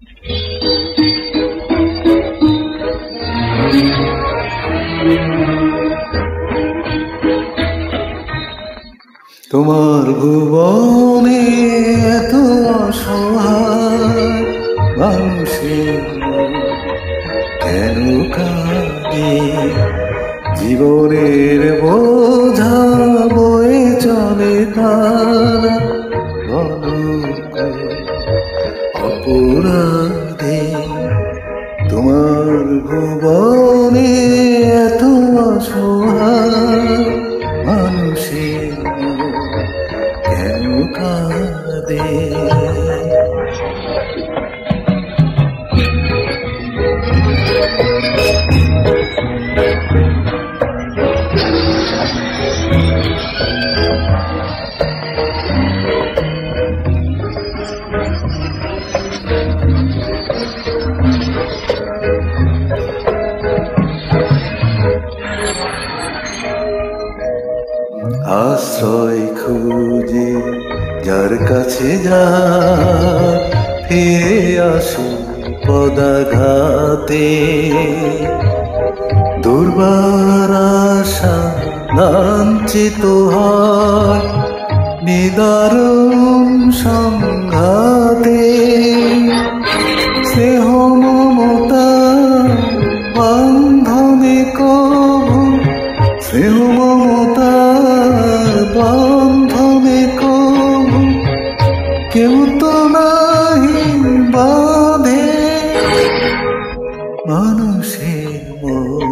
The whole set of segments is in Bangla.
তোমার ভুবনে এত অসহায় মানুষের কেন কাঁদে? জীবনের বোঝা বয়ে চলে তারা অপরাধে। তোমার ভুবনে এত অসহায় মানুষের কেন কাঁদে? আশ্রয় খুঁজে যার কাছে যা ফিরে আসো পদাঘাতে। দুর্বার আশা লাঞ্ছিত হয় নিদারুণ সংঘাতে। স্নেহ মমতা বন্ধনে কভু, স্নেহ মমতা বন্ধনে কভু কেউ তো নাহি বাঁধে। মানুষের মন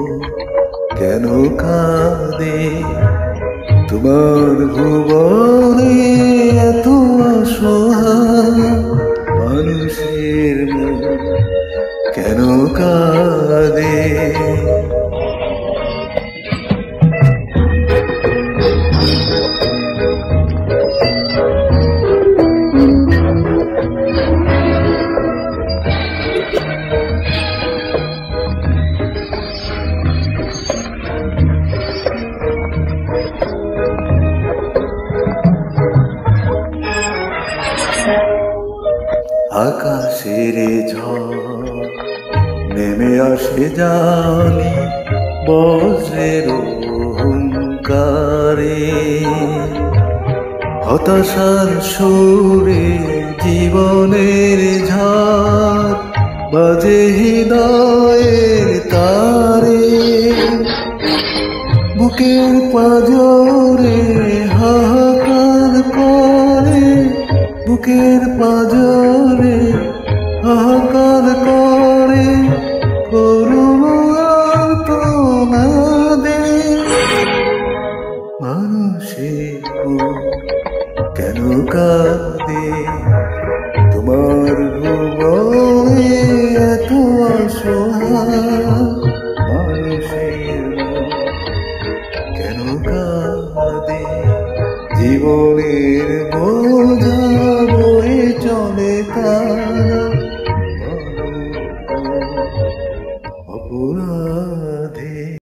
কেন কাঁদে? তোমার ভুবনে এত অসহায় মানুষের মন কেন কাঁদে? আকাশের ঝড় নেমে আসে জানি বজ্রের হুঙ্কারে। হতাশার সুরে জীবনের ঝড় বাজে হৃদয়ের তারে। বুকের পাজরে হাহাকার করে, বুকের পাজরে হাহাকার করে করুণ আর্তনাদে। মানুষের মন কেন কাঁদে? তোমার ভুবনে এত অসহায় মানুষের মন কেন কাঁদে? জীবনের